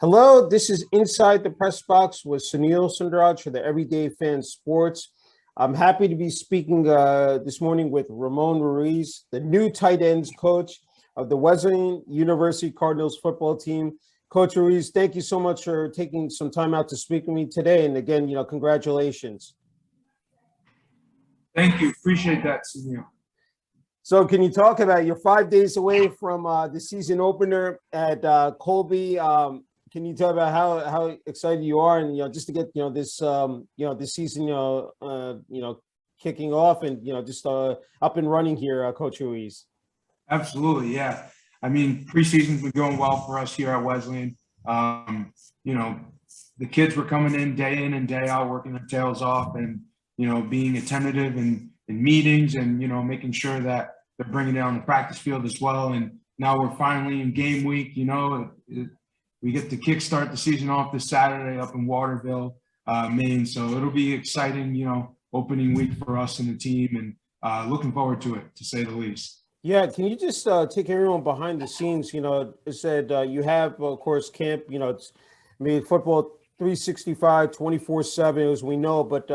Hello, this is Inside the Press Box with Sunil for the Everyday Fan Sports. I'm happy to be speaking this morning with Ramon Ruiz, the new tight ends coach of the Wesleyan University Cardinals football team. Coach Ruiz, thank you so much for taking some time out to speak with me today. And again, congratulations. Thank you. Appreciate that, Sunil. So can you talk about you're 5 days away from the season opener at Colby? Can you talk about how excited you are, and just to get this this season kicking off and just up and running here, Coach Ruiz? Absolutely, yeah. I mean, preseason's been going well for us here at Wesleyan. The kids were coming in and day out, working their tails off, and being attentive in meetings, and making sure that they're bringing it on the practice field as well. And now we're finally in game week. We get to kickstart the season off this Saturday up in Waterville, Maine. So it'll be exciting, opening week for us and the team, and looking forward to it, to say the least. Yeah, can you just take everyone behind the scenes? It said you have, of course, camp. It's football 365, 24/7, as we know. But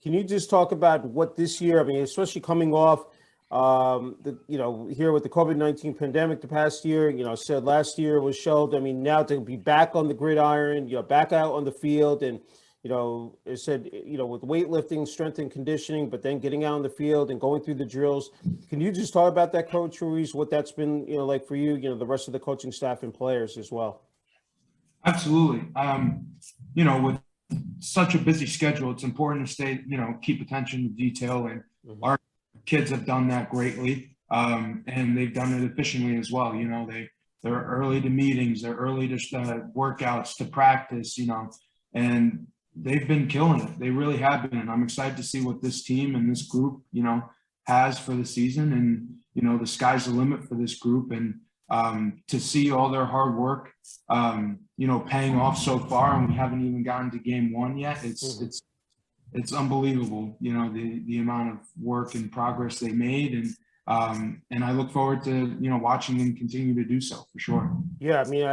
can you just talk about what this year? I mean, especially coming off here with the COVID-19 pandemic the past year, said last year was shelved. I mean, now to be back on the gridiron, back out on the field, and, it said, with weightlifting, strength and conditioning, but then getting out on the field and going through the drills. Can you just talk about that, Coach Ruiz, what that's been, like for you, the rest of the coaching staff and players as well? Absolutely. With such a busy schedule, it's important to stay, keep attention to detail, and our kids have done that greatly, and they've done it efficiently as well. They're early to meetings, they're early to workouts, to practice, and they've been killing it. They really have been, and I'm excited to see what this team and this group, has for the season. And the sky's the limit for this group, and to see all their hard work, paying off so far, and we haven't even gotten to game one yet. It's unbelievable, the amount of work and progress they made, and I look forward to watching them continue to do so, for sure. Yeah, I mean,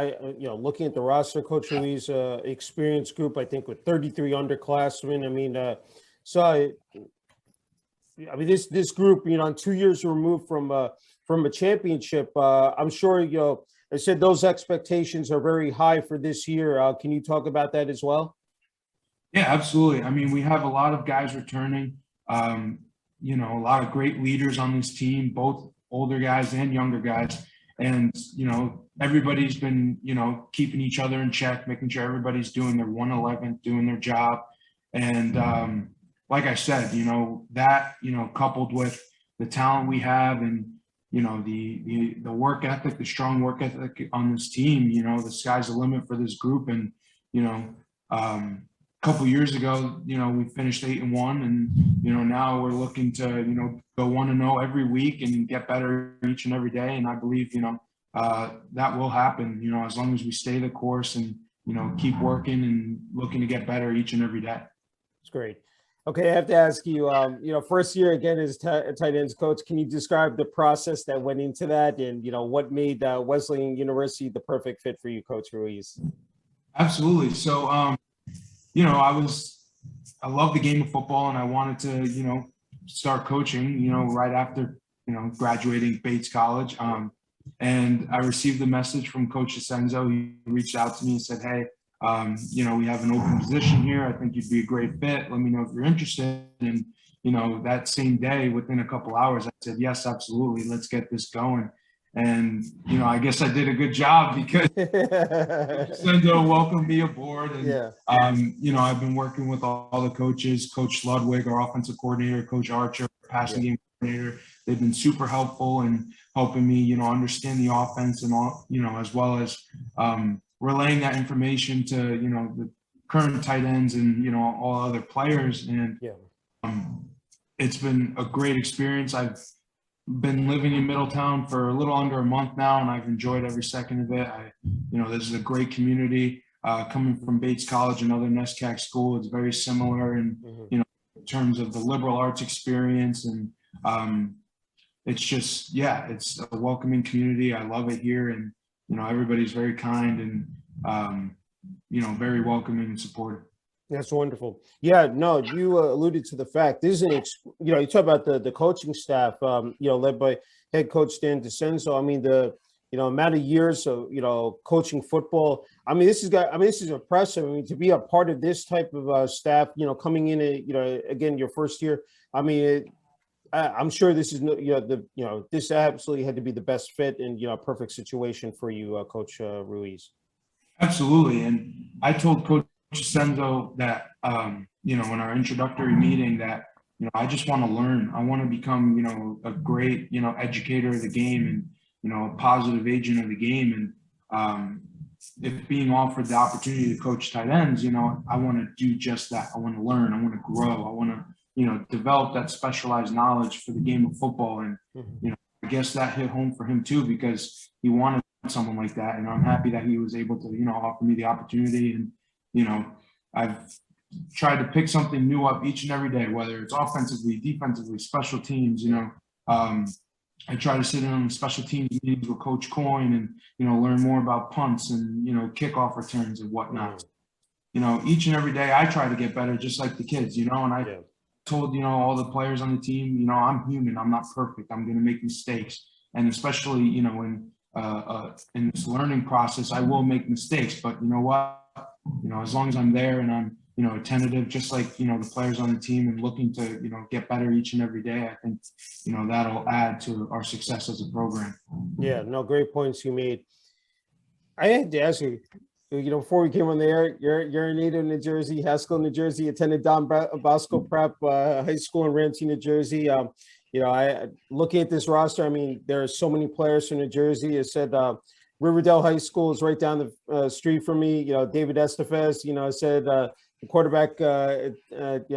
looking at the roster, Coach Ruiz, experienced group, I think, with 33 underclassmen. I mean, this group, 2 years removed from a championship. I'm sure I said those expectations are very high for this year. Can you talk about that as well? Yeah, absolutely. I mean, we have a lot of guys returning, a lot of great leaders on this team, both older guys and younger guys. And, everybody's been, keeping each other in check, making sure everybody's doing their 111th, doing their job. And like I said, that, coupled with the talent we have, and, the work ethic, the strong work ethic on this team, the sky's the limit for this group. And, couple years ago, we finished 8-1, and now we're looking to go 1-0 every week and get better each and every day. And I believe that will happen as long as we stay the course and keep working and looking to get better each and every day. That's great. Okay, I have to ask you, first year again as tight ends coach. Can you describe the process that went into that, and what made Wesleyan University the perfect fit for you, Coach Ruiz? Absolutely. So I love the game of football, and I wanted to, start coaching, right after, graduating Bates College. And I received a message from Coach Asenzo. He reached out to me and said, hey, we have an open position here. I think you'd be a great fit. Let me know if you're interested. And, that same day, within a couple hours, I said, yes, absolutely. Let's get this going. And, I guess I did a good job, because Sendo welcomed me aboard. And, yeah. I've been working with all the coaches, Coach Ludwig, our offensive coordinator, Coach Archer, passing game coordinator. They've been super helpful in helping me, understand the offense, and all, as well as relaying that information to, the current tight ends and, all other players. And it's been a great experience. I've been living in Middletown for a little under a month now, and I've enjoyed every second of it. This is a great community. Coming from Bates College, another NESCAC school, it's very similar in in terms of the liberal arts experience, and it's just it's a welcoming community. I love it here, and everybody's very kind, and very welcoming and supportive. That's wonderful. Yeah, no, you alluded to the fact this is you talk about the coaching staff, led by head coach Dan DeCenzo. I mean, the amount of years of coaching football. I mean, this is impressive. I mean, to be a part of this type of staff, coming in, again, your first year. I mean, I'm sure this is this absolutely had to be the best fit and perfect situation for you, Coach Ruiz. Absolutely, and I told Coach Senzo that in our introductory meeting that I just want to learn. I want to become a great educator of the game and a positive agent of the game. And if being offered the opportunity to coach tight ends, I want to do just that. I want to learn. I want to grow. I want to develop that specialized knowledge for the game of football. And I guess that hit home for him too, because he wanted someone like that, and I'm happy that he was able to offer me the opportunity. And I've tried to pick something new up each and every day, whether it's offensively, defensively, special teams. I try to sit in on the special teams meetings with Coach Coyne and learn more about punts and kickoff returns and whatnot. Each and every day I try to get better, just like the kids. And I told all the players on the team, I'm human, I'm not perfect, I'm going to make mistakes, and especially in this learning process, I will make mistakes. But you know what? As long as I'm there and I'm, attentive, just like, the players on the team, and looking to, get better each and every day, I think, that'll add to our success as a program. Yeah, no, great points you made. I had to ask you, before we came on the air, you're a native of New Jersey, Haskell, New Jersey, attended Don Bosco Prep High School in Ramsey, New Jersey. I looking at this roster, I mean, there are so many players from New Jersey. It said Riverdale High School is right down the street from me. David Estefes, said the quarterback,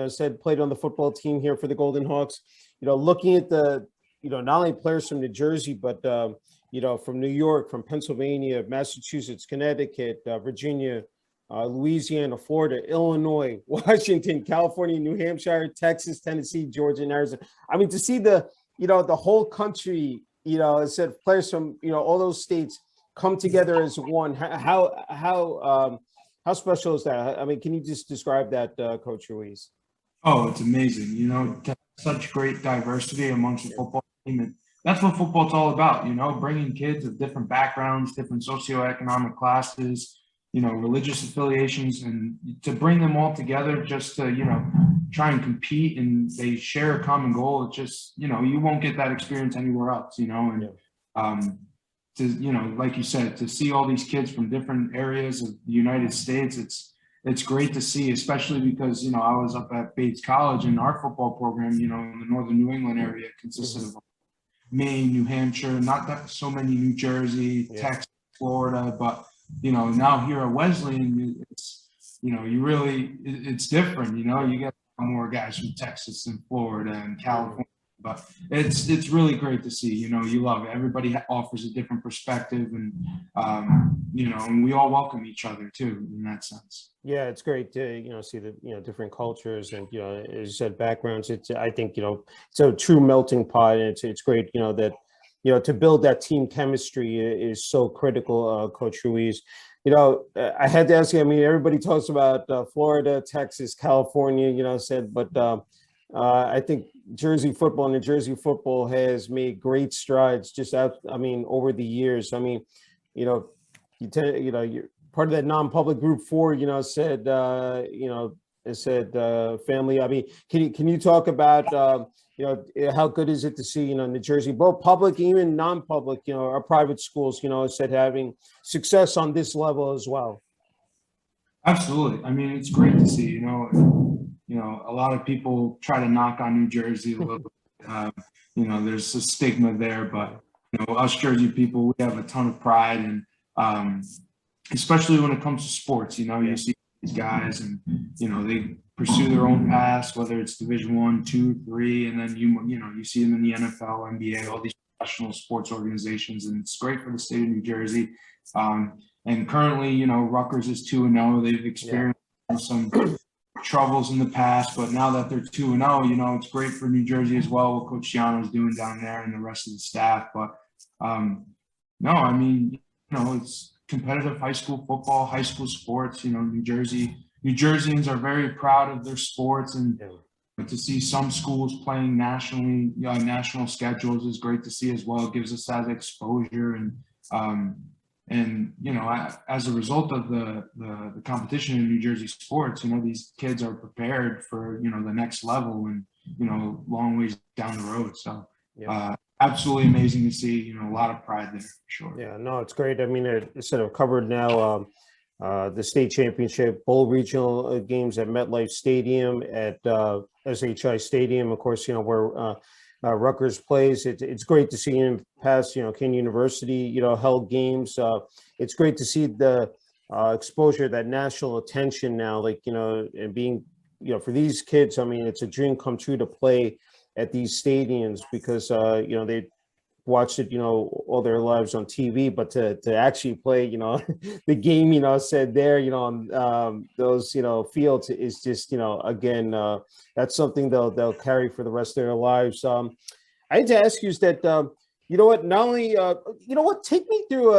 said played on the football team here for the Golden Hawks. Looking at the, not only players from New Jersey, but from New York, from Pennsylvania, Massachusetts, Connecticut, Virginia, Louisiana, Florida, Illinois, Washington, California, New Hampshire, Texas, Tennessee, Georgia, and Arizona. I mean, to see the whole country, it said players from, all those states come together as one. How special is that? I mean, can you just describe that, Coach Ruiz? Oh, it's amazing. Such great diversity amongst the football team. And that's what football's all about, bringing kids of different backgrounds, different socioeconomic classes, religious affiliations, and to bring them all together just to, try and compete, and they share a common goal. It's just, you won't get that experience anywhere else, and like you said, to see all these kids from different areas of the United States, it's great to see, especially because, I was up at Bates College, and our football program, in the Northern New England area consisted of Maine, New Hampshire, not that so many New Jersey, Texas, Florida, but now here at Wesleyan, it's it's different. You get more guys from Texas and Florida and California, but it's really great to see. You love it. Everybody offers a different perspective, and and we all welcome each other too in that sense. Yeah, it's great to see the different cultures and as you said, backgrounds. I think it's a true melting pot, and it's great that to build that team chemistry is so critical, Coach Ruiz. I had to ask you. I mean, everybody talks about Florida, Texas, California. But I think Jersey football, New Jersey football has made great strides just over the years. I mean, you're part of that non-public group 4, said family. I mean, can you talk about, how good is it to see, New Jersey, both public, even non-public, our private schools, said having success on this level as well? Absolutely. I mean, it's great to see, a lot of people try to knock on New Jersey a little bit. There's a stigma there, but, us Jersey people, we have a ton of pride, and especially when it comes to sports, you see these guys, and, they pursue their own paths, whether it's Division I, II, III, and then you see them in the NFL, NBA, all these professional sports organizations, and it's great for the state of New Jersey. And currently, Rutgers is 2-0. They've experienced some troubles in the past, but now that they're 2-0, it's great for New Jersey as well, what Coach Giano's doing down there and the rest of the staff. But no, I mean, competitive high school football, high school sports. New Jerseyans are very proud of their sports, and to see some schools playing nationally, national schedules is great to see as well. It gives us that exposure, and as a result of the competition in New Jersey sports, these kids are prepared for the next level and long ways down the road. So absolutely amazing to see. A lot of pride there for sure. Yeah, no, it's great. I mean, it's sort of covered now. The state championship, bowl regional games at MetLife Stadium, at SHI Stadium, of course, where Rutgers plays. It's great to see him pass, Kean University, held games. It's great to see the exposure, that national attention now, and being, for these kids, I mean, it's a dream come true to play at these stadiums because, they watched it, all their lives on TV, but to actually play, the game, said there, on those, fields is just, again, that's something they'll carry for the rest of their lives. I had to ask you is that, not only, take me through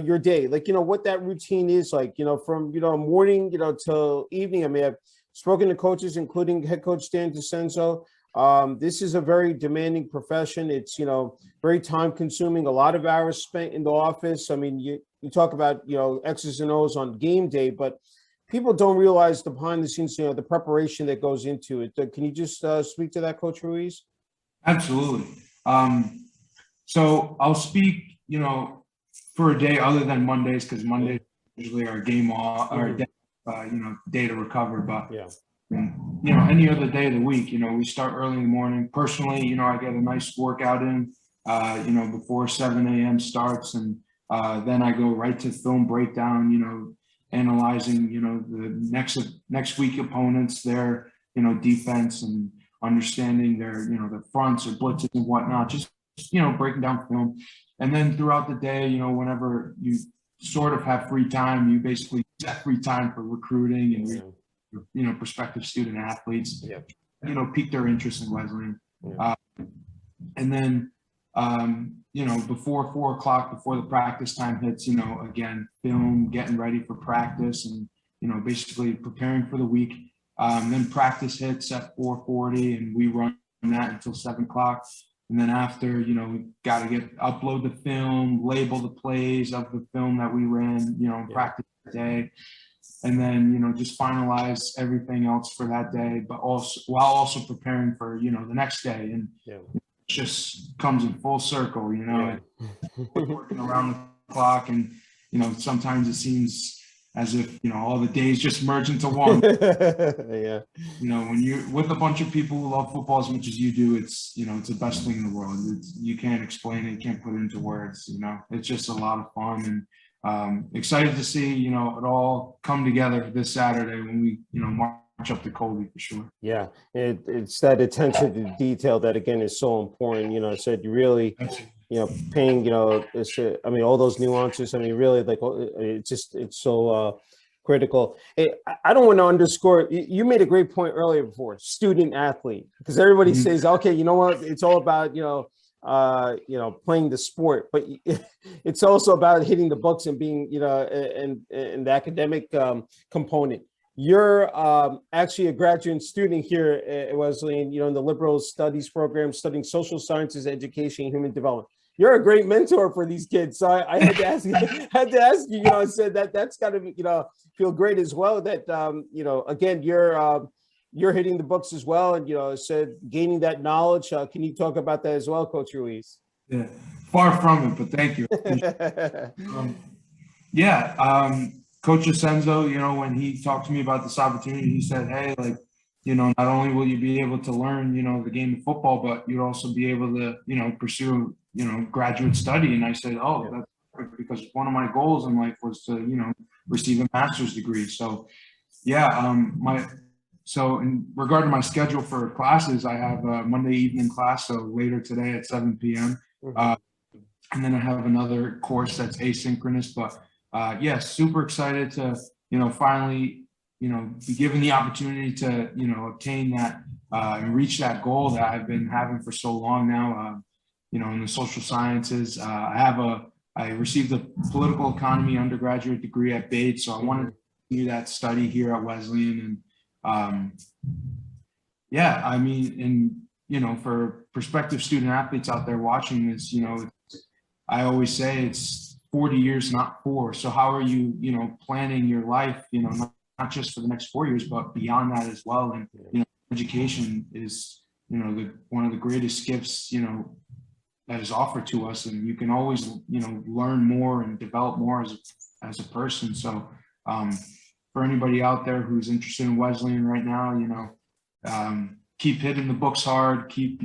your day, what that routine is like, from, morning, till evening. I mean, I've spoken to coaches, including head coach Dan DeCenzo. This is a very demanding profession. It's, very time consuming, a lot of hours spent in the office. I mean, you talk about, X's and O's on game day, but people don't realize the behind the scenes, the preparation that goes into it. Can you just speak to that, Coach Ruiz? Absolutely. So I'll speak, for a day other than Mondays, because Mondays usually our game off, our day, day to recover. But any other day of the week, we start early in the morning. Personally, I get a nice workout in, before 7 a.m. starts, and then I go right to film breakdown, analyzing, the next week opponents, their, defense, and understanding their, their fronts or blitzes and whatnot, just, breaking down film. And then throughout the day, whenever you sort of have free time, you basically get free time for recruiting and, prospective student athletes, pique their interest in Wesleyan. And then, before 4 o'clock, before the practice time hits, again, film, getting ready for practice and, basically preparing for the week. Then practice hits at 4:40 and we run that until 7 o'clock. And then after, we got to upload the film, label the plays of the film that we ran, practice today. And then, just finalize everything else for that day, but also while also preparing for, the next day. And it just comes in full circle, working around the clock. And, sometimes it seems as if, all the days just merge into one. When you're with a bunch of people who love football as much as you do, it's, it's the best thing in the world. You can't explain it. You can't put it into words, it's just a lot of fun. And excited to see, it all come together this Saturday when we, march up to Colby for sure. Yeah, it's that attention to detail that, again, is so important. I said you really, paying, all those nuances. I mean, really, it's so critical. Hey, I don't want to underscore, you made a great point earlier before, student athlete, because everybody says, okay, you know what, it's all about, playing the sport, but it's also about hitting the books and being, and the academic component. You're actually a graduate student here at Wesleyan, in the liberal studies program, studying social sciences, education, and human development. You're a great mentor for these kids. So I had to ask you, I said that's got to, feel great as well that, again, you're hitting the books as well. And, said gaining that knowledge. Can you talk about that as well, Coach Ruiz? Yeah, far from it, but thank you. Coach DeCenzo, when he talked to me about this opportunity, he said, hey, not only will you be able to learn, the game of football, but you'll also be able to, pursue, graduate study. And I said, that's perfect, because one of my goals in life was to, receive a master's degree. So, so in regard to my schedule for classes, I have a Monday evening class, so later today at 7 p.m. And then I have another course that's asynchronous, but super excited to, finally, be given the opportunity to, obtain that and reach that goal that I've been having for so long now, in the social sciences. I have I received a political economy undergraduate degree at Bates, so I wanted to do that study here at Wesleyan. And yeah, I mean, and for prospective student athletes out there watching this, I always say it's 40 years, not 4. So how are you, planning your life, not just for the next 4 years, but beyond that as well. And, education is, one of the greatest gifts, that is offered to us. And you can always, learn more and develop more as a person. So for anybody out there who's interested in Wesleyan right now, keep hitting the books hard, keep,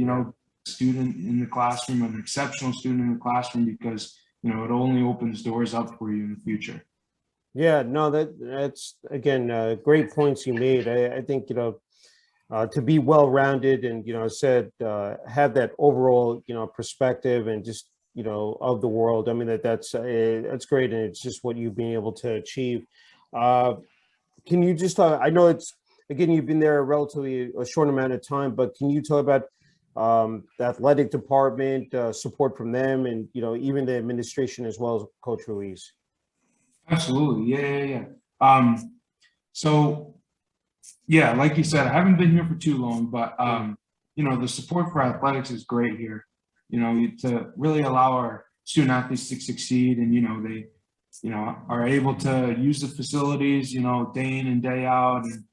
student in the classroom, an exceptional student in the classroom, because, it only opens doors up for you in the future. Yeah, no, that's again, great points you made. I think, to be well-rounded and, have that overall, perspective and just, of the world. I mean, that's great. And it's just what you've been able to achieve. Can you just, I know again, you've been there a relatively a short amount of time, but can you talk about the athletic department, support from them, and, even the administration as well as Coach Ruiz? Absolutely. Yeah. So yeah, like you said, I haven't been here for too long, but the support for athletics is great here, to really allow our student athletes to succeed. And, they, are able to use the facilities, day in and day out. And,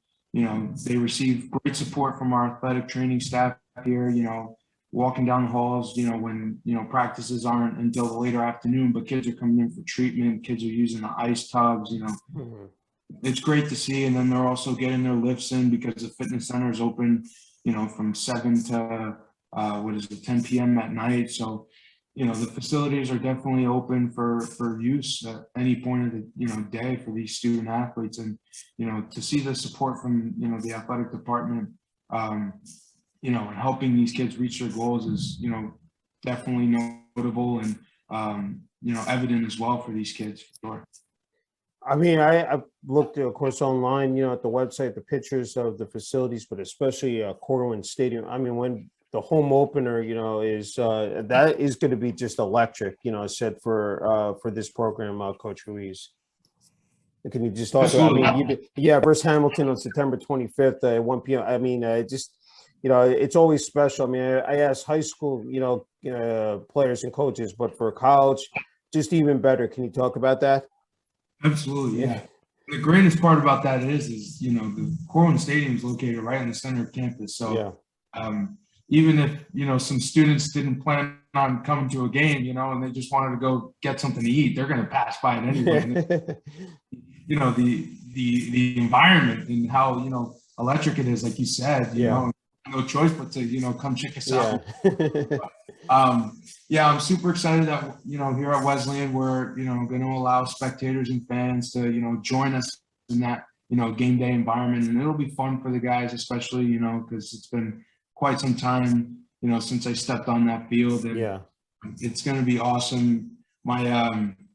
they receive great support from our athletic training staff here, walking down the halls, when, practices aren't until the later afternoon, but kids are coming in for treatment, kids are using the ice tubs, It's great to see. And then they're also getting their lifts in because the fitness center is open, from 7 to 10 p.m. at night. So, the facilities are definitely open for use at any point of the, day for these student athletes. And, to see the support from, the athletic department, and helping these kids reach their goals is, definitely notable and, evident as well for these kids, for sure. I mean, I've looked, of course, online, at the website, the pictures of the facilities, but especially Corwin Stadium. I mean, when the home opener, is that is going to be just electric, said for this program, Coach Ruiz. Can you just talk about, I mean, versus Hamilton on September 25th at 1 p.m. I mean, it's always special. I mean, I asked high school, players and coaches, but for college, just even better. Can you talk about that? Absolutely, yeah. The greatest part about that is the Corwin Stadium is located right in the center of campus. So even if some students didn't plan on coming to a game, and they just wanted to go get something to eat, they're going to pass by it anyway. The environment and how electric it is, like you said, no choice but to come check us out. I'm super excited that here at Wesleyan we're going to allow spectators and fans to join us in that game day environment, and it'll be fun for the guys, especially because it's been quite some time since I stepped on that field, and it's going to be awesome. My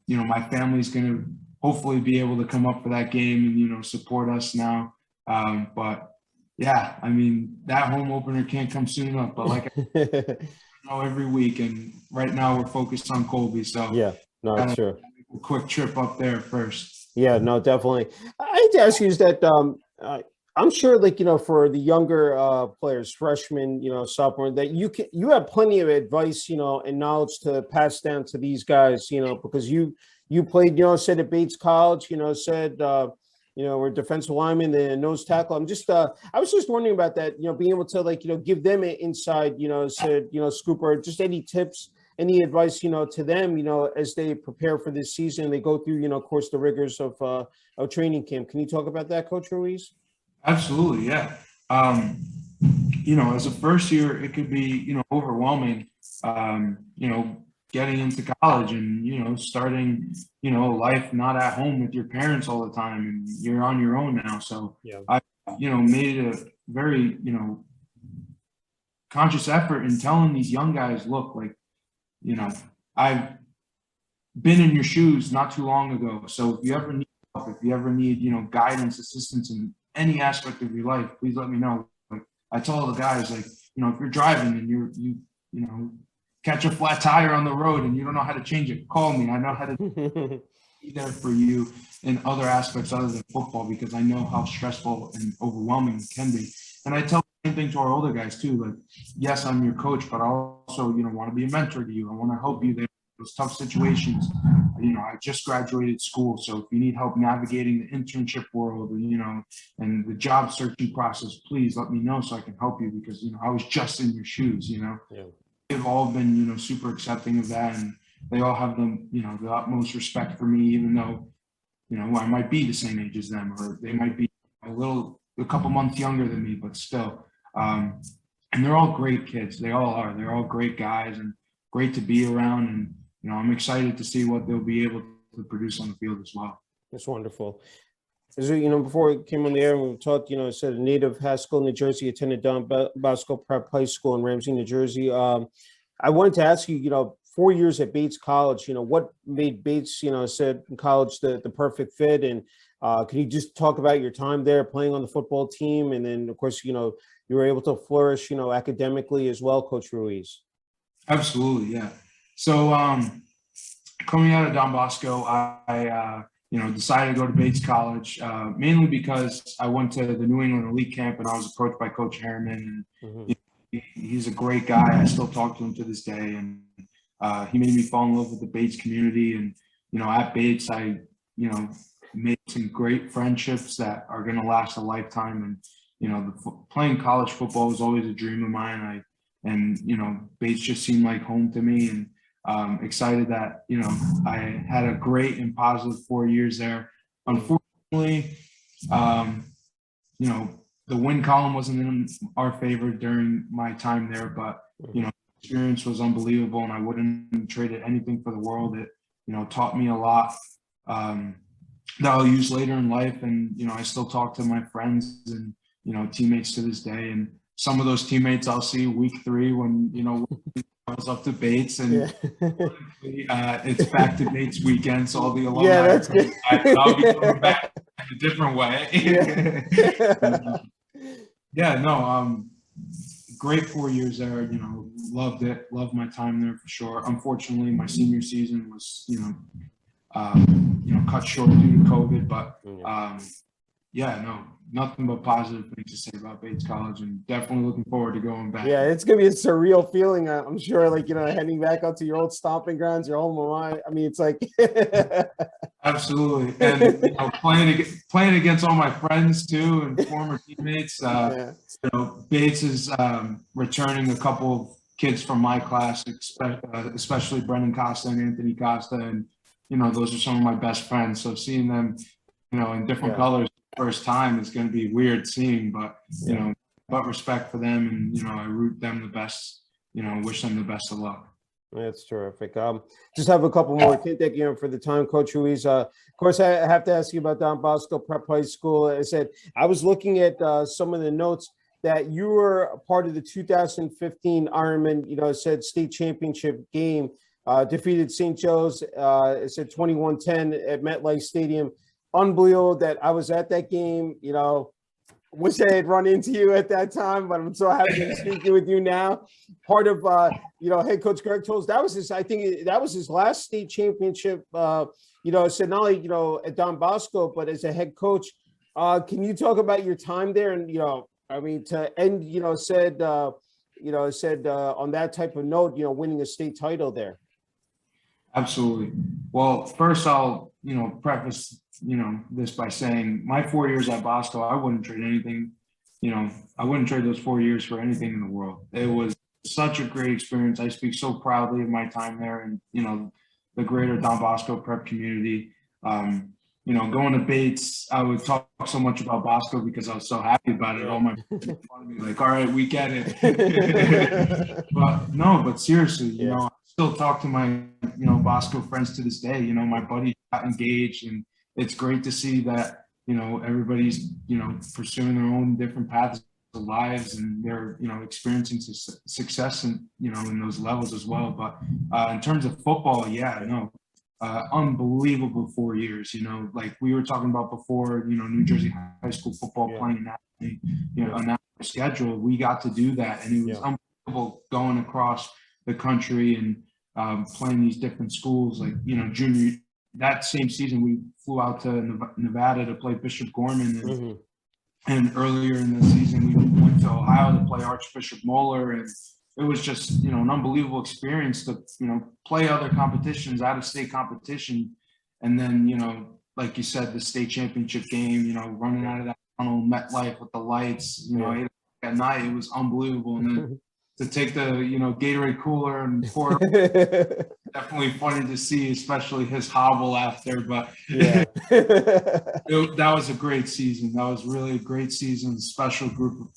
my family's going to hopefully be able to come up for that game and support us now, but yeah, I mean, that home opener can't come soon enough, but like every week, and right now we're focused on Colby, so it's true. A quick trip up there first. Yeah, no, definitely. I hate to ask you is that I'm sure, like, for the younger players, freshmen, sophomore, that you have plenty of advice, and knowledge to pass down to these guys, because you played, said at Bates College, said we're defensive lineman, the nose tackle. I'm just I was just wondering about that, being able to give them an inside, said, scoop, or just any tips, any advice, to them, as they prepare for this season, they go through, of course, the rigors of training camp. Can you talk about that, Coach Ruiz? Absolutely. Yeah. As a first year, it could be, overwhelming, getting into college and, starting, life not at home with your parents all the time, and you're on your own now. So I, made a very, conscious effort in telling these young guys, look, like, I've been in your shoes not too long ago. So if you ever need help, if you ever need, guidance, assistance in any aspect of your life, please let me know. Like I tell the guys, like, if you're driving and you catch a flat tire on the road and you don't know how to change it, call me. I know how to be there for you in other aspects other than football, because I know how stressful and overwhelming it can be. And I tell the same thing to our older guys too. Like, yes, I'm your coach, but I also, want to be a mentor to you. I want to help you there in those tough situations. I just graduated school, so if you need help navigating the internship world, and the job searching process, please let me know so I can help you, because I was just in your shoes. Yeah. They've all been super accepting of that, and they all have the utmost respect for me, even though I might be the same age as them, or they might be a couple months younger than me, but still. And they're all great kids. They all are. They're all great guys and great to be around. And I'm excited to see what they'll be able to produce on the field as well. That's wonderful. As before we came on the air, we talked, it said a native Haskell, New Jersey, attended Don Bosco Prep High School in Ramsey, New Jersey. I wanted to ask you, 4 years at Bates College, what made Bates, said in college the perfect fit? And can you just talk about your time there playing on the football team? And then, of course, you were able to flourish, academically as well, Coach Ruiz. Absolutely, yeah. So coming out of Don Bosco, I decided to go to Bates College, mainly because I went to the New England Elite Camp and I was approached by Coach Harriman. And he's a great guy. I still talk to him to this day. And he made me fall in love with the Bates community. And, at Bates, I, made some great friendships that are going to last a lifetime. And, playing college football was always a dream of mine. Bates just seemed like home to me. And excited that, I had a great and positive 4 years there. Unfortunately, the win column wasn't in our favor during my time there, but, the experience was unbelievable and I wouldn't trade it anything for the world. It, taught me a lot that I'll use later in life. And, I still talk to my friends and, teammates to this day. And some of those teammates I'll see week 3 when, I was up to Bates, and it's back to Bates weekend, so all the alumni. Yeah, that's good. I'll be coming back in a different way. Great 4 years there. Loved it. Loved my time there for sure. Unfortunately, my senior season was, cut short due to COVID, but nothing but positive things to say about Bates College, and definitely looking forward to going back. Yeah, it's gonna be a surreal feeling. I'm sure, heading back out to your old stomping grounds, your alma mater. I mean, it's like absolutely, and playing against all my friends too and former teammates. Bates is returning a couple of kids from my class, especially Brendan Costa and Anthony Costa, and those are some of my best friends. So seeing them, in different colors first time is going to be weird seeing, but but respect for them, and I root them the best, wish them the best of luck. That's terrific. Just have a couple more. Can't thank you for the time, Coach Ruiz. Of course, I have to ask you about Don Bosco Prep High School. I said I was looking at some of the notes that you were a part of the 2015 Ironman, it said state championship game, defeated St. Joe's. It said 21-10 at MetLife Stadium. Unbelievable that I was at that game. Wish I had run into you at that time, but I'm so happy to be speaking with you now. Part of head coach Greg Tolles, that was his last state championship. Said not only at Don Bosco, but as a head coach. Can you talk about your time there? And to end, said on that type of note, winning a state title there. Absolutely. Well, first I'll preface this by saying my 4 years at Bosco, I wouldn't trade anything. I wouldn't trade those 4 years for anything in the world. It was such a great experience. I speak so proudly of my time there, and the greater Don Bosco prep community. Going to Bates, I would talk so much about Bosco because I was so happy about it. All my friends would want to be like, all right, we get it. but seriously, I still talk to my, Bosco friends to this day. My buddy got engaged, and it's great to see that, everybody's, pursuing their own different paths of lives, and they're, experiencing success in, in those levels as well. But in terms of football, unbelievable 4 years, like we were talking about before, New Jersey high school football playing nationally, a national schedule. We got to do that, and it was unbelievable going across the country and playing these different schools. Like, that same season we flew out to Nevada to play Bishop Gorman, and earlier in the season we went to Ohio to play Archbishop Moeller, and it was just, an unbelievable experience to, play other competitions, out-of-state competition. And then, like you said, the state championship game, running out of that tunnel, MetLife with the lights, 8 o'clock at night, it was unbelievable. And then to take the, Gatorade cooler and pour it, definitely funny to see, especially his hobble after. But that was a great season. That was really a great season, special group of,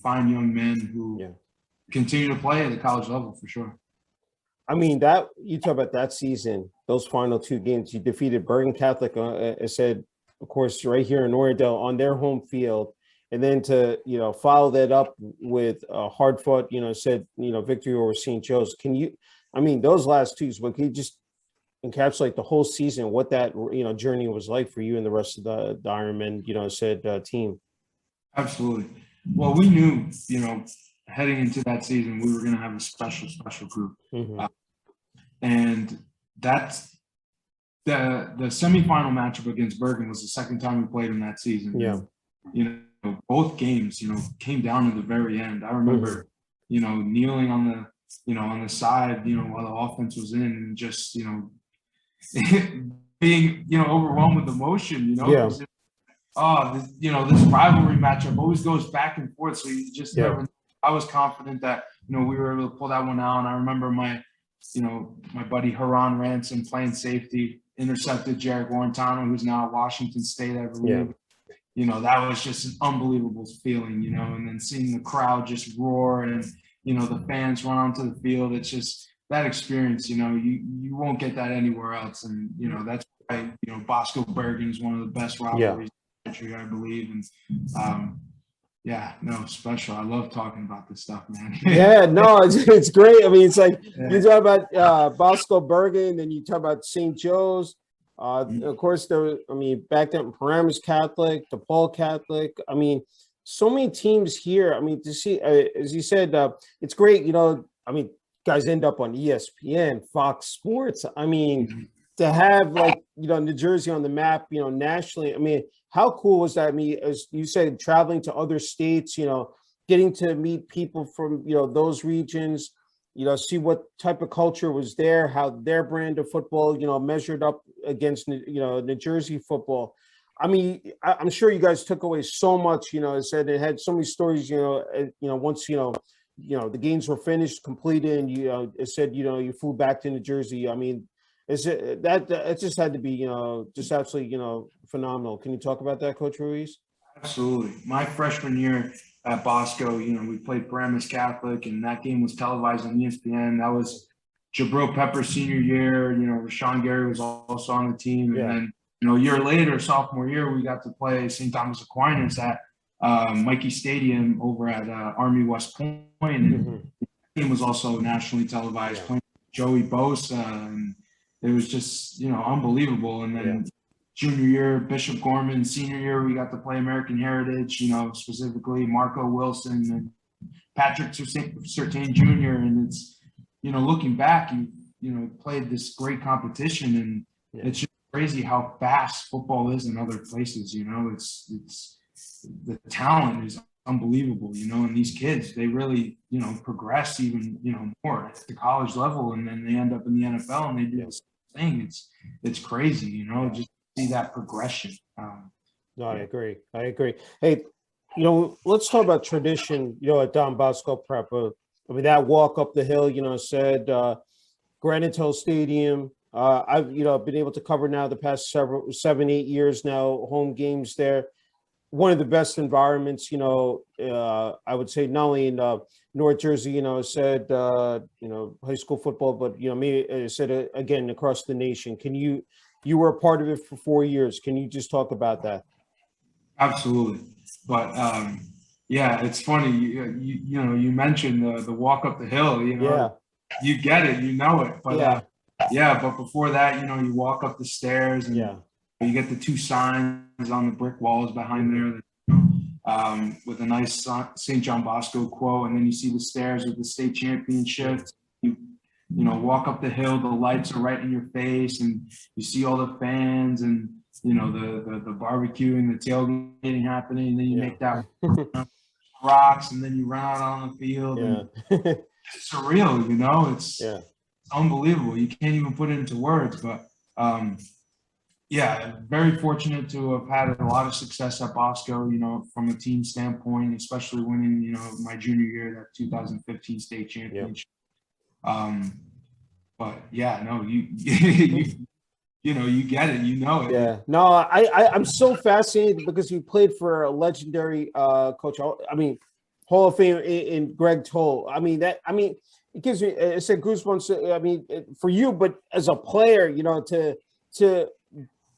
fine young men who continue to play at the college level for sure. I mean, that you talk about that season, those final 2 games, you defeated Bergen Catholic, I said, of course, right here in Oradell on their home field. And then to, follow that up with a hard-fought, victory over St. Joe's. Those last 2, but can you just encapsulate the whole season, what that, journey was like for you and the rest of the Ironman, team? Absolutely. Well, we knew, heading into that season, we were going to have a special group. And that's the semifinal matchup against Bergen was the second time we played in that season. And, both games, came down to the very end. I remember, kneeling on the side, while the offense was in, and just, being, overwhelmed with emotion, this rivalry matchup always goes back and forth. So you just never. I was confident that, we were able to pull that one out. And I remember my buddy Haran Ransom playing safety, intercepted Jarek Warrentano, who's now at Washington State, I believe. That was just an unbelievable feeling, and then seeing the crowd just roar and, the fans run onto the field. It's just that experience, you won't get that anywhere else. And, that's why, Bosco Bergen is one of the best rivalries in the country, I believe. And, special. I love talking about this stuff, man. It's great. I mean, it's like you talk about Bosco Bergen, and you talk about St. Joe's. Of course, back then, Paramus Catholic, DePaul Catholic. So many teams here. To see, as you said, it's great. Guys end up on ESPN, Fox Sports. To have New Jersey on the map, nationally. How cool was that? As you said, traveling to other states, getting to meet people from, those regions, see what type of culture was there, how their brand of football, measured up against, New Jersey football. I'm sure you guys took away so much, said it had so many stories, once, the games were finished, completed, and, it said, you flew back to New Jersey. It just had to be, just absolutely, phenomenal. Can you talk about that, Coach Ruiz? Absolutely. My freshman year at Bosco, we played Paramus Catholic, and that game was televised on ESPN. That was Jabril Pepper's senior year. Rashawn Gary was also on the team. And then, a year later, sophomore year, we got to play St. Thomas Aquinas at Mikey Stadium over at Army West Point. And the game was also nationally televised, playing Joey Bosa, and it was just, unbelievable. And then junior year, Bishop Gorman, senior year, we got to play American Heritage, specifically Marco Wilson and Patrick Surtain Jr. And it's, looking back, you played this great competition, and it's just crazy how fast football is in other places. It's the talent is unbelievable, and these kids, they really, progress even, more at the college level, and then they end up in the NFL and they do the same thing. It's crazy, just see that progression. No, I agree. Hey, let's talk about tradition, at Don Bosco Prep. That walk up the hill, said Granite Hill Stadium. I've, been able to cover now the past 7-8 years now, home games there. One of the best environments, I would say, not only in North Jersey, said, high school football, but, I said again, across the nation. You were a part of it for 4 years. Can you just talk about that? Absolutely. But, it's funny. You mentioned the walk up the hill, you get it, it. But, but before that, you walk up the stairs and you get the 2 signs on the brick walls behind there. with a nice St. John Bosco quote, and then you see the stairs with the state championship. You know, walk up the hill, the lights are right in your face, and you see all the fans and, you know, the barbecue and the tailgating happening, and then you make that rocks, and then you run out on the field. And it's surreal, you know, it's unbelievable. You can't even put it into words, but yeah, very fortunate to have had a lot of success at Bosco, you know, from a team standpoint, especially winning, you know, my junior year, that 2015 state championship. But yeah, no, you know, you get it, you know it. Yeah, no, I'm so fascinated because you played for a legendary coach. I mean, Hall of Fame in Greg Toll. I mean, it gives me, I said goosebumps. I mean, for you, but as a player, you know, to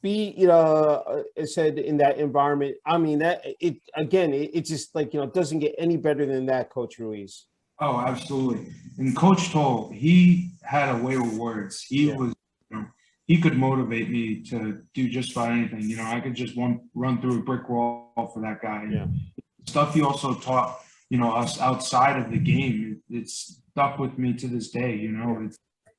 be, you know, it said in that environment. I mean, that it just like, you know, it doesn't get any better than that, Coach Ruiz. Oh, absolutely. And Coach Toll, he had a way with words. He was, you know, he could motivate me to do just about anything. You know, I could just run through a brick wall for that guy. Yeah. Stuff he also taught, you know, us outside of the game. It's stuck with me to this day. You know,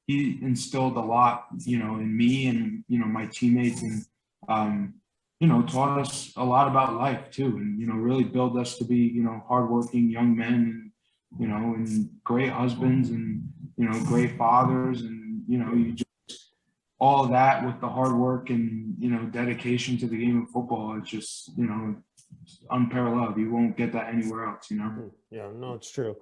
he instilled a lot, you know, in me and, you know, my teammates, and you know, taught us a lot about life too, and, you know, really build us to be, you know, hardworking young men, and, you know, and great husbands, and, you know, great fathers, and, you know, you just all of that with the hard work and, you know, dedication to the game of football. It's just, you know, it's unparalleled. You won't get that anywhere else, you know? Yeah, no, it's true.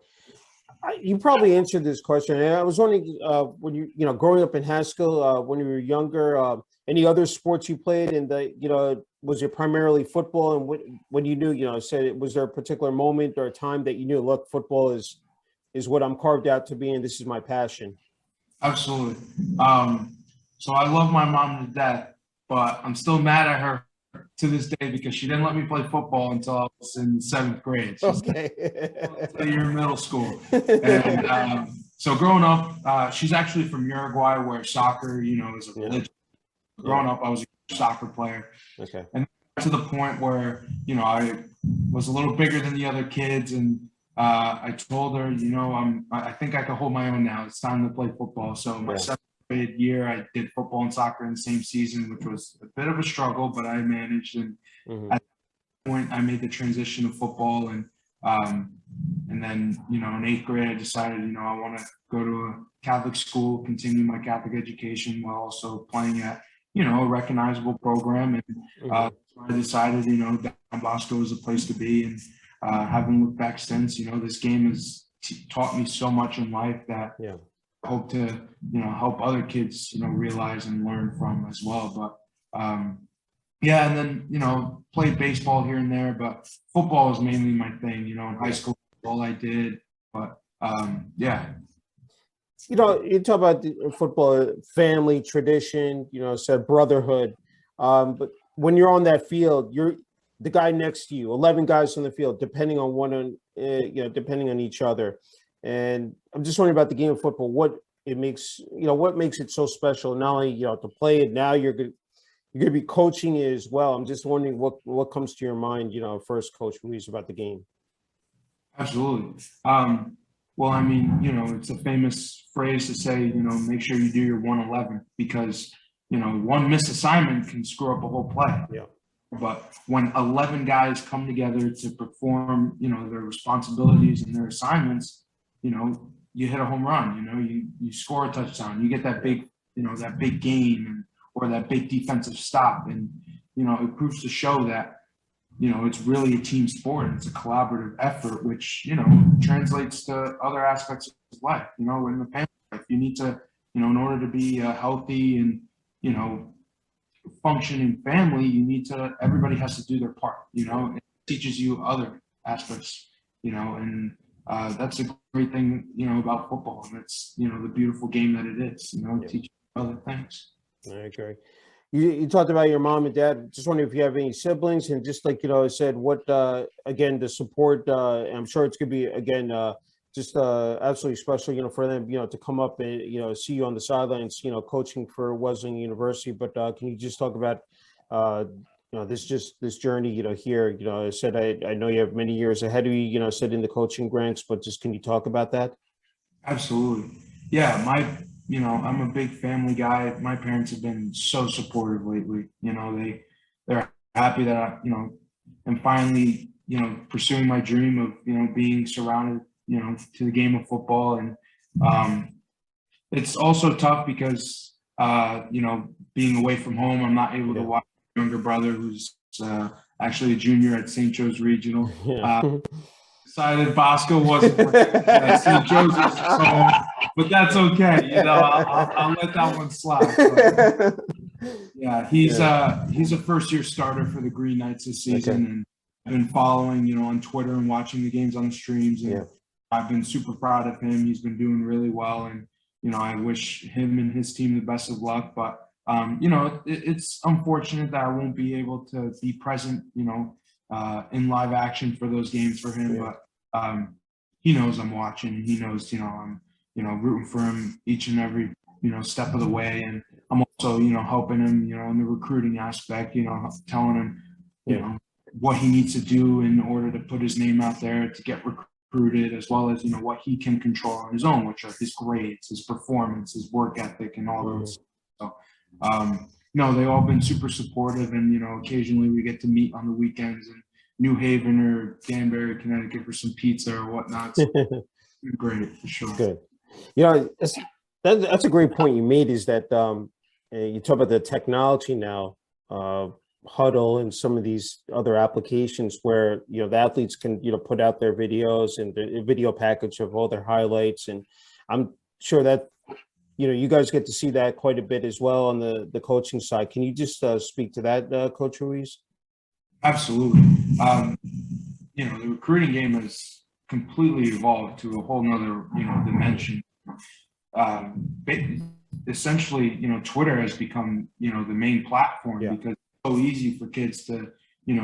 You probably answered this question. I was wondering, when you know, growing up in Haskell, when you were younger, any other sports you played, and you know, was it primarily football? And when you knew, you know, was there a particular moment or a time that you knew, look, football is what I'm carved out to be, and this is my passion? Absolutely. So I love my mom to death, but I'm still mad at her to this day because she didn't let me play football until I was in 7th grade. Okay. Until you're in middle school. And so growing up, she's actually from Uruguay, where soccer, you know, is a religion. Growing up, I was a soccer player. Okay. And to the point where, you know, I was a little bigger than the other kids, and I told her, you know, I think I can hold my own now. It's time to play football. So my 7th grade year, I did football and soccer in the same season, which was a bit of a struggle, but I managed. And at that point, I made the transition to football. And then, you know, in 8th grade, I decided, you know, I want to go to a Catholic school, continue my Catholic education while also playing at, you know, a recognizable program. And so I decided, you know, Don Bosco was a place to be. And having looked back since, you know, this game has taught me so much in life that I hope to, you know, help other kids, you know, realize and learn from as well. But yeah, and then, you know, played baseball here and there, but football was mainly my thing. You know, in high school, all I did. But yeah. You know, you talk about the football, family, tradition, you know, said brotherhood. But when you're on that field, you're the guy next to you, 11 guys on the field, depending on depending on each other. And I'm just wondering about the game of football, what makes it so special. Not only, you know, to play it, now you're going to be coaching it as well. I'm just wondering what comes to your mind, you know, first, Coach Ruiz, about the game. Absolutely. Well, I mean, you know, it's a famous phrase to say, you know, make sure you do your 111, because, you know, one missed assignment can screw up a whole play. Yeah. But when 11 guys come together to perform, you know, their responsibilities and their assignments, you know, you hit a home run, you know, you score a touchdown, you get that big, you know, that big gain, or that big defensive stop. And, you know, it proves to show that, you know, it's really a team sport, and it's a collaborative effort, which, you know, translates to other aspects of life. You know, in the family life, you need to, you know, in order to be a healthy and, you know, functioning family, everybody has to do their part, you know. It teaches you other aspects, you know, and that's a great thing, you know, about football. And it's, you know, the beautiful game that it is, you know, it teaches you other things. I agree. You talked about your mom and dad. Just wondering if you have any siblings, and just like, you know, I said, what again, the support. I'm sure it's gonna be again just absolutely special, you know, for them, you know, to come up and, you know, see you on the sidelines, you know, coaching for Wesleyan University. But can you just talk about this journey, here, I said, I know you have many years ahead of you, sit in the coaching ranks, but just, can you talk about that? Absolutely. Yeah, I'm a big family guy. My parents have been so supportive lately. They're happy that I'm finally, pursuing my dream of, being surrounded, to the game of football. And it's also tough because, being away from home, I'm not able to watch my younger brother who's actually a junior at St. Joe's Regional. Yeah. Decided Bosco wasn't St. Joseph's, but that's okay. I'll let that one slide. But, yeah, he's a first year starter for the Green Knights this season, and I've been following, on Twitter and watching the games on the streams, and I've been super proud of him. He's been doing really well, and I wish him and his team the best of luck. But it's unfortunate that I won't be able to be present, in live action for those games for him. But he knows I'm watching, and he knows, I'm, rooting for him each and every, step of the way. And I'm also, helping him, in the recruiting aspect, telling him, what he needs to do in order to put his name out there to get recruited, as well as, what he can control on his own, which are his grades, his performance, his work ethic, and all those. So, they've all been super supportive, and, occasionally we get to meet on the weekends in New Haven or Danbury, Connecticut for some pizza or whatnot. So great, for sure. Good. That's a great point you made, is that you talk about the technology now, Huddle and some of these other applications where, the athletes can, put out their videos and the video package of all their highlights. And I'm sure that, you guys get to see that quite a bit as well on the coaching side. Can you just speak to that, Coach Ruiz? Absolutely. The recruiting game has completely evolved to a whole nother, dimension. Essentially, Twitter has become, the main platform, because it's so easy for kids to,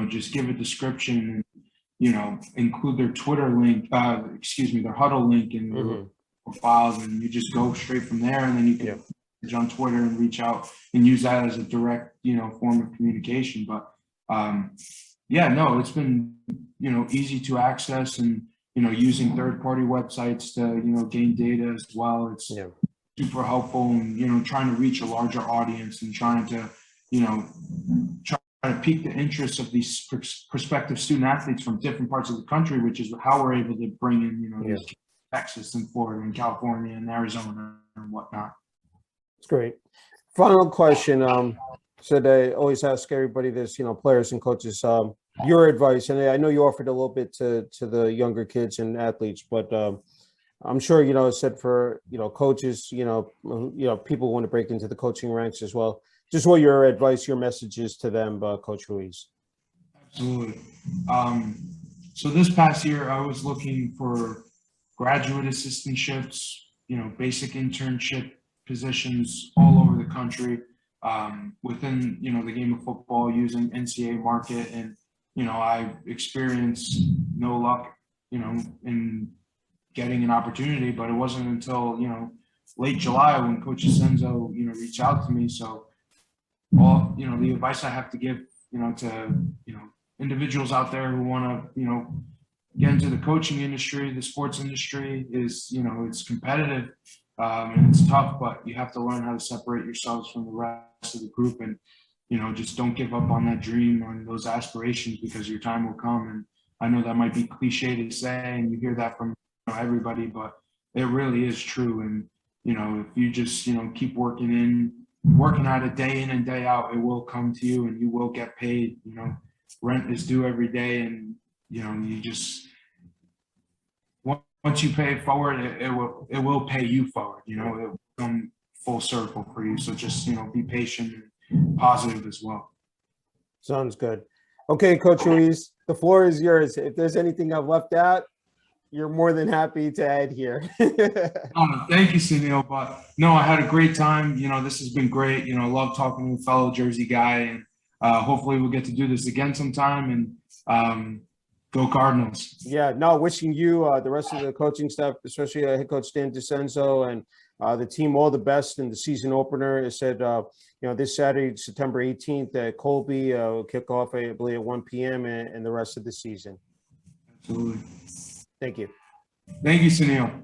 just give a description and, include their Twitter link, their Huddle link in the profiles, and you just go straight from there, and then you can on Twitter and reach out and use that as a direct, form of communication. But it's been, easy to access, and, using third-party websites to, gain data as well. It's super helpful, and, trying to reach a larger audience, and trying to, try to pique the interest of these prospective student athletes from different parts of the country, which is how we're able to bring in, these kids from Texas and Florida and California and Arizona and whatnot. It's great. Final question. So I always ask everybody this, players and coaches, your advice, and I know you offered a little bit to the younger kids and athletes, but I'm sure, it's said for, coaches, people want to break into the coaching ranks as well. Just what your advice, your message is to them, Coach Ruiz. Absolutely. So this past year, I was looking for graduate assistantships, basic internship positions all over the country, within, the game of football, using NCAA market. And, I experienced no luck, in getting an opportunity, but it wasn't until, late July when Coach Senzo, reached out to me. So all, the advice I have to give, to, individuals out there who want to, get into the coaching industry, the sports industry, is, it's competitive, and it's tough, but you have to learn how to separate yourselves from the rest of the group, and, just don't give up on that dream, on those aspirations, because your time will come. And I know that might be cliche to say, and you hear that from everybody, but it really is true. And, if you just, keep working at it day in and day out, it will come to you, and you will get paid. Rent is due every day, and, you just, once you pay it forward, it will pay you forward. It will come full circle for you. So just, be patient and positive as well. Sounds good. Okay, Coach Ruiz, the floor is yours. If there's anything I've left out, you're more than happy to add here. Thank you, Sunil. But no, I had a great time. This has been great. I love talking to a fellow Jersey guy, and hopefully we'll get to do this again sometime. And go Cardinals. Yeah, no, wishing you, the rest of the coaching staff, especially head coach Dan DeCenzo, and the team all the best in the season opener. It said, this Saturday, September 18th at Colby, will kick off, I believe, at 1 p.m. and the rest of the season. Absolutely. Thank you. Thank you, Sunil.